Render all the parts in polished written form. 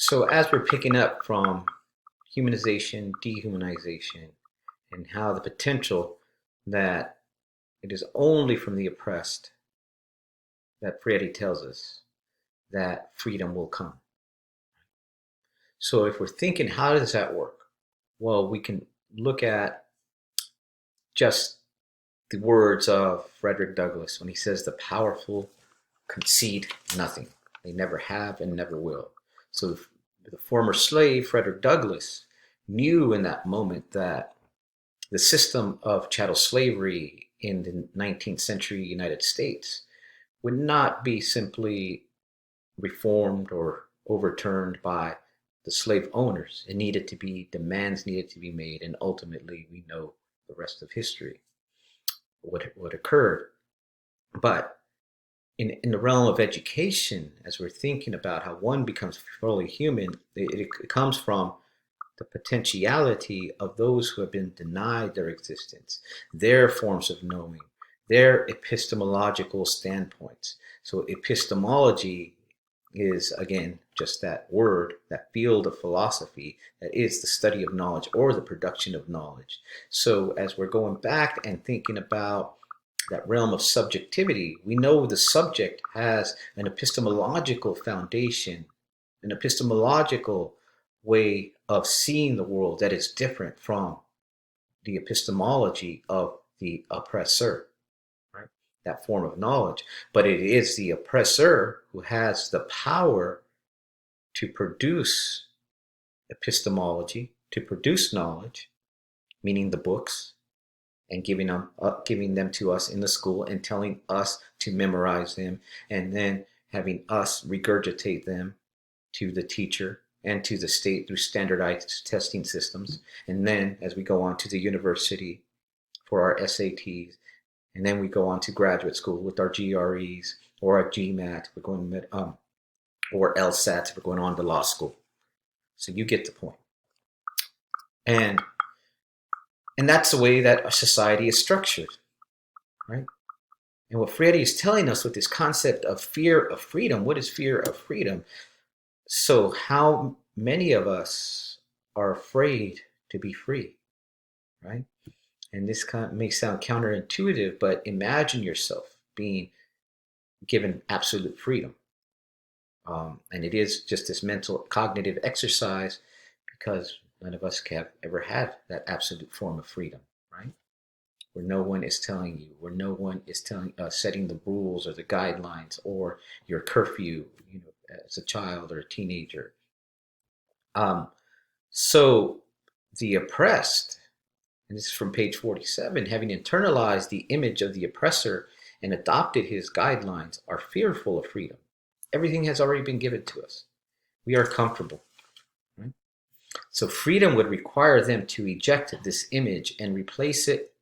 So as we're picking up from humanization, dehumanization, and how the potential that it is only from the oppressed that Freire tells us that freedom will come. So if we're thinking, how does that work? Well, we can look at just the words of Frederick Douglass when he says the powerful concede nothing. They never have and never will. So the former slave, Frederick Douglass, knew in that moment that the system of chattel slavery in the 19th century United States would not be simply reformed or overturned by the slave owners. It needed to be, demands needed to be made, and ultimately we know the rest of history, what occurred. But in the realm of education, as we're thinking about how one becomes fully human, it comes from the potentiality of those who have been denied their existence, their forms of knowing, their epistemological standpoints. So epistemology is, again, just that word, that field of philosophy that is the study of knowledge or the production of knowledge. So as we're going back and thinking about that realm of subjectivity, we know the subject has an epistemological foundation, an epistemological way of seeing the world that is different from the epistemology of the oppressor, right? That form of knowledge. But it is the oppressor who has the power to produce epistemology, to produce knowledge, meaning the books, and giving them to us in the school and telling us to memorize them, and then having us regurgitate them to the teacher and to the state through standardized testing systems. And then as we go on to the university for our SATs, and then we go on to graduate school with our GREs or our GMAT, we're going or LSATs, we're going on to law school. So you get the point. And that's the way that a society is structured, right? And what Freire is telling us with this concept of fear of freedom, what is fear of freedom? So how many of us are afraid to be free, right? And this may sound counterintuitive, but imagine yourself being given absolute freedom. And it is just this mental cognitive exercise because none of us have ever had that absolute form of freedom, right? Where no one is telling you, where no one is setting the rules or the guidelines or your curfew, as a child or a teenager. So the oppressed, and this is from page 47, having internalized the image of the oppressor and adopted his guidelines, are fearful of freedom. Everything has already been given to us. We are comfortable. Right? So freedom would require them to eject this image and replace it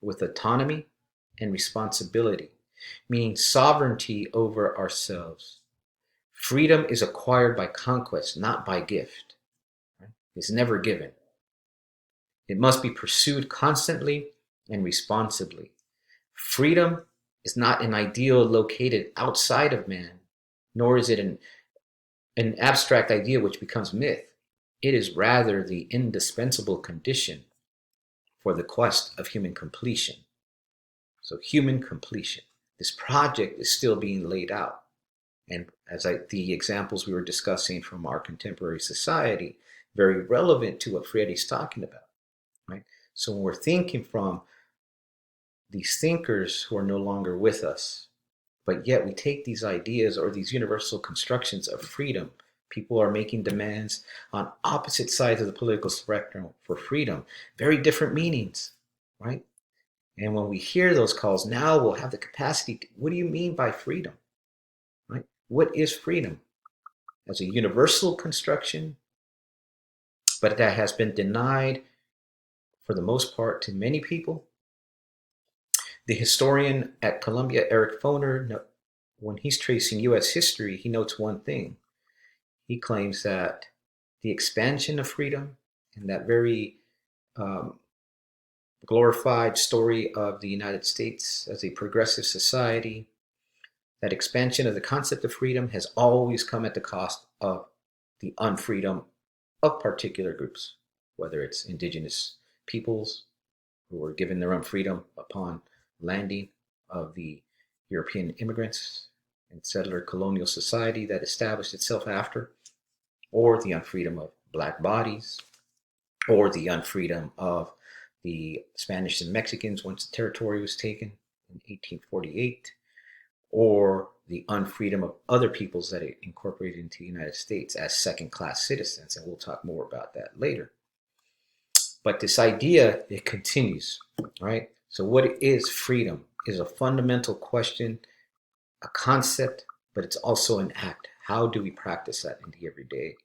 with autonomy and responsibility, meaning sovereignty over ourselves. Freedom is acquired by conquest, not by gift. Right? It's never given. It must be pursued constantly and responsibly. Freedom is not an ideal located outside of man, nor is it an abstract idea which becomes myth. It is rather the indispensable condition for the quest of human completion. So human completion. This project is still being laid out. And the examples we were discussing from our contemporary society, very relevant to what Freire's talking about, right? So when we're thinking from these thinkers who are no longer with us, but yet we take these ideas or these universal constructions of freedom. People are making demands on opposite sides of the political spectrum for freedom, very different meanings, right? And when we hear those calls, now we'll have the capacity to, what do you mean by freedom? Right? What is freedom? As a universal construction, but that has been denied for the most part to many people. The historian at Columbia, Eric Foner, when he's tracing U.S. history, he notes one thing. He claims that the expansion of freedom and that very glorified story of the United States as a progressive society, that expansion of the concept of freedom has always come at the cost of the unfreedom of particular groups, whether it's indigenous peoples who were given their own freedom upon landing of the European immigrants and settler colonial society that established itself after, or the unfreedom of black bodies, or the unfreedom of the Spanish and Mexicans once the territory was taken in 1848, or the unfreedom of other peoples that it incorporated into the United States as second-class citizens, and we'll talk more about that later. But this idea, it continues, right? So what is freedom is a fundamental question, a concept, but it's also an act. How do we practice that in the everyday?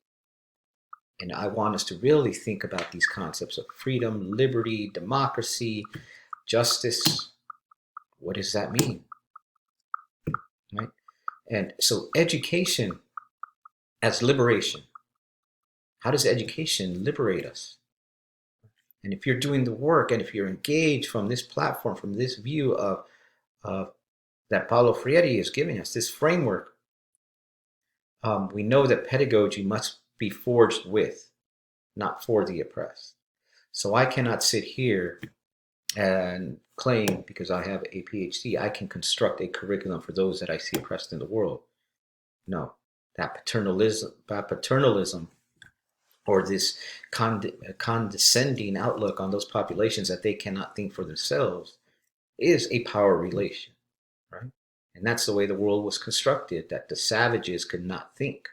And I want us to really think about these concepts of freedom, liberty, democracy, justice. What does that mean? Right? And so education as liberation. How does education liberate us? And if you're doing the work and if you're engaged from this platform, from this view of that Paulo Freire is giving us, this framework, we know that pedagogy must be forged with, not for the oppressed. So I cannot sit here and claim, because I have a PhD, I can construct a curriculum for those that I see oppressed in the world. No, that paternalism or this condescending outlook on those populations that they cannot think for themselves is a power relation, right? And that's the way the world was constructed, that the savages could not think.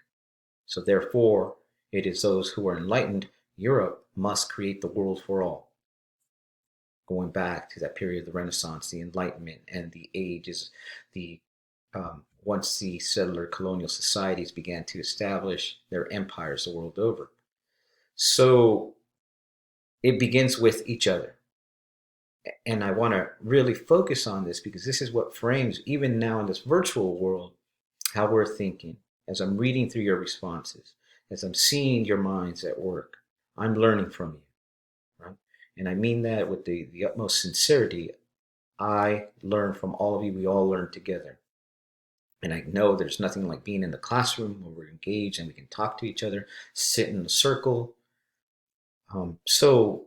So therefore, it is those who are enlightened. Europe must create the world for all. Going back to that period of the Renaissance, the Enlightenment, and the ages, once the settler colonial societies began to establish their empires the world over. So it begins with each other. And I want to really focus on this because this is what frames, even now in this virtual world, how we're thinking. As I'm reading through your responses, as I'm seeing your minds at work, I'm learning from you, right? And I mean that with the utmost sincerity. I learn from all of you. We all learn together. And I know there's nothing like being in the classroom where we're engaged and we can talk to each other, sit in a circle. So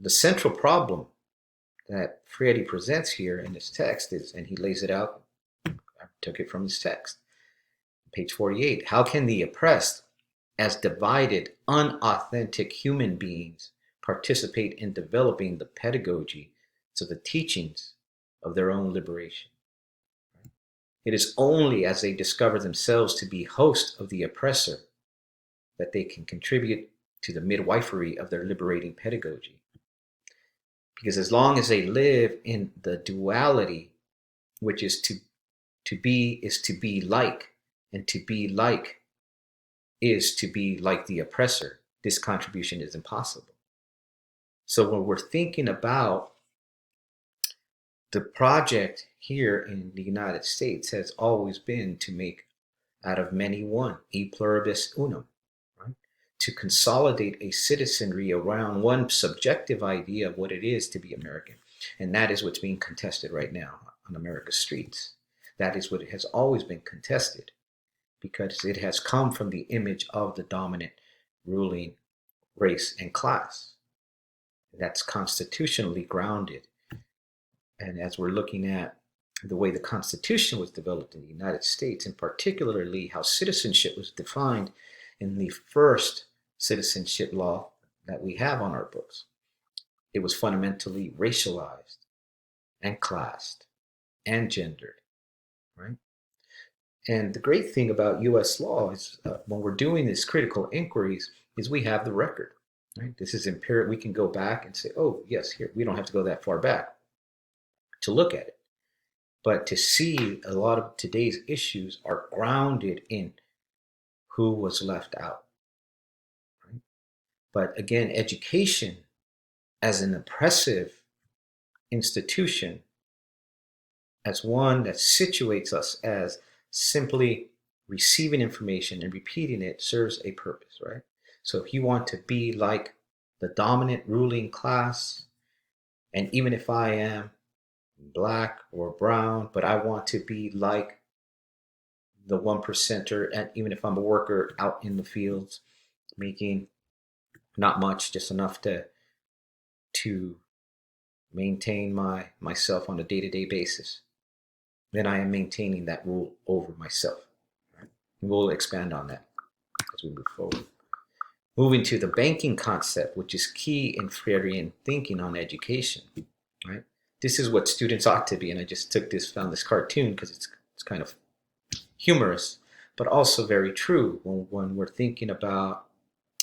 the central problem that Freire presents here in this text is, and he lays it out, I took it from his text, page 48, how can the oppressed, as divided, unauthentic human beings, participate in developing the pedagogy, so the teachings of their own liberation? It is only as they discover themselves to be host of the oppressor that they can contribute to the midwifery of their liberating pedagogy. Because as long as they live in the duality, which is to be like, and to be like is to be like the oppressor, this contribution is impossible. So when we're thinking about the project here in the United States has always been to make out of many one, e pluribus unum, right? To consolidate a citizenry around one subjective idea of what it is to be American. And that is what's being contested right now on America's streets. That is what has always been contested, because it has come from the image of the dominant ruling race and class. That's constitutionally grounded. And as we're looking at the way the Constitution was developed in the United States, and particularly how citizenship was defined in the first citizenship law that we have on our books, it was fundamentally racialized and classed and gendered, right? And the great thing about U.S. law is when we're doing these critical inquiries is we have the record, right? This is empirical. We can go back and say, oh, yes, here. We don't have to go that far back to look at it. But to see a lot of today's issues are grounded in who was left out, right? But again, education as an oppressive institution, as one that situates us as simply receiving information and repeating it, serves a purpose, right? So if you want to be like the dominant ruling class, and even if I am black or brown, but I want to be like the one percenter, and even if I'm a worker out in the fields, making not much, just enough to maintain myself on a day-to-day basis, then I am maintaining that rule over myself. Right? And we'll expand on that as we move forward. Moving to the banking concept, which is key in Freirean thinking on education. Right? This is what students ought to be, and I just found this cartoon because it's kind of humorous, but also very true when we're thinking about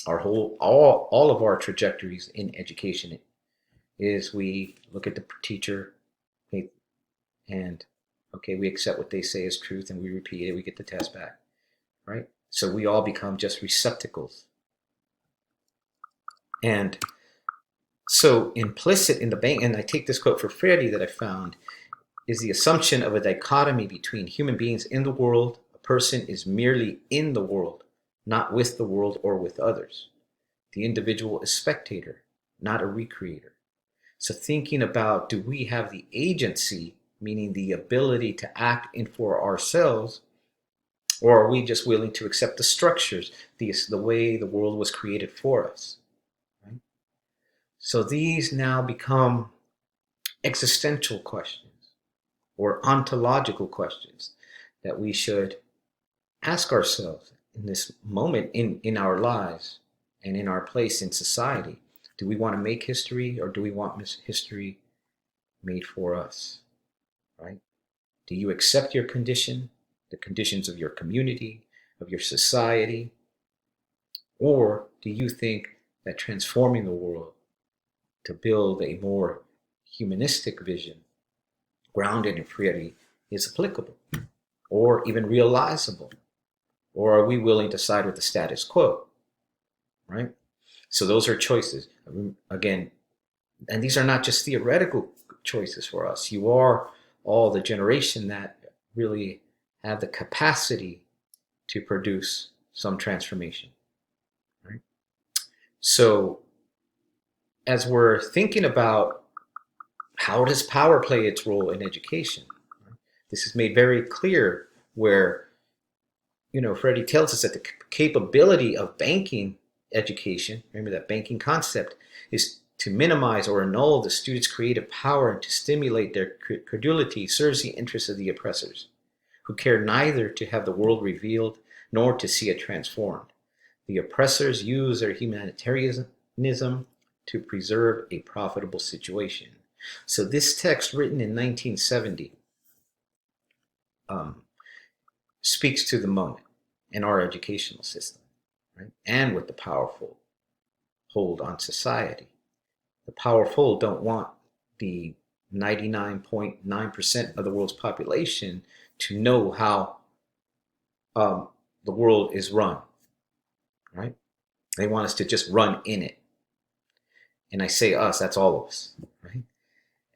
all of our trajectories in education. Is we look at the teacher and okay, we accept what they say is truth and we repeat it, we get the test back, right? So we all become just receptacles. And so implicit in the bank, and I take this quote for Freire that I found, is the assumption of a dichotomy between human beings in the world. A person is merely in the world, not with the world or with others. The individual is spectator, not a recreator. So thinking about, do we have the agency, meaning the ability to act in for ourselves, or are we just willing to accept the structures, the way the world was created for us? Right? So these now become existential questions or ontological questions that we should ask ourselves in this moment in our lives and in our place in society. Do we want to make history, or do we want history made for us? Right? Do you accept your condition, the conditions of your community, of your society? Or do you think that transforming the world to build a more humanistic vision, grounded in Freire, is applicable or even realizable? Or are we willing to side with the status quo? Right? So those are choices. Again, and these are not just theoretical choices for us. You are all the generation that really have the capacity to produce some transformation. Right? So as we're thinking about how does power play its role in education, this is made very clear where, Freddie tells us that the capability of banking education, remember that banking concept, is to minimize or annul the student's creative power and to stimulate their credulity serves the interests of the oppressors, who care neither to have the world revealed nor to see it transformed. The oppressors use their humanitarianism to preserve a profitable situation. So this text, written in 1970, speaks to the moment in our educational system, right? And with the powerful hold on society. The powerful don't want the 99.9% of the world's population to know how the world is run, right? They want us to just run in it. And I say us, that's all of us, right?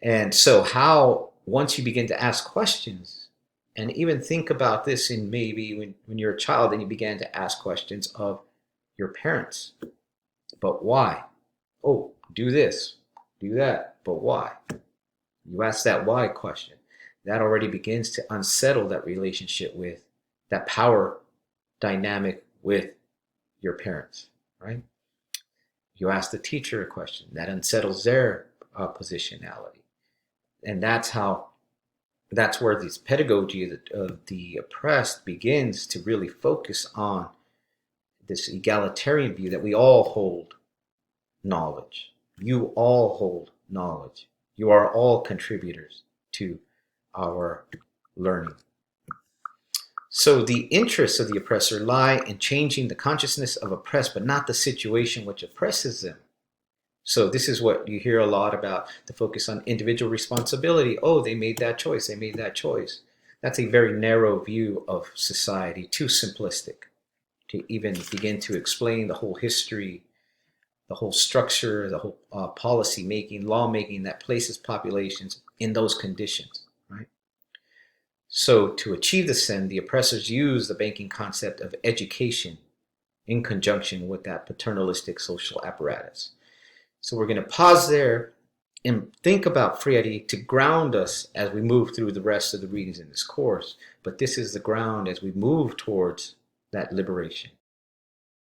And so how, once you begin to ask questions, and even think about this in maybe when you're a child and you began to ask questions of your parents. But why? Oh, do this, do that, but why? You ask that why question. That already begins to unsettle that relationship with that power dynamic with your parents, right? You ask the teacher a question, that unsettles their positionality. And that's where this pedagogy of the oppressed begins to really focus on this egalitarian view that we all hold knowledge. You all hold knowledge. You are all contributors to our learning. So the interests of the oppressor lie in changing the consciousness of oppressed, but not the situation which oppresses them. So this is what you hear a lot about, the focus on individual responsibility. Oh, they made that choice. They made that choice. That's a very narrow view of society, too simplistic to even begin to explain the whole history, the whole structure, the whole policy making, law making that places populations in those conditions, right? So to achieve this end, the oppressors use the banking concept of education in conjunction with that paternalistic social apparatus. So we're going to pause there and think about free to ground us as we move through the rest of the readings in this course. But this is the ground as we move towards that liberation.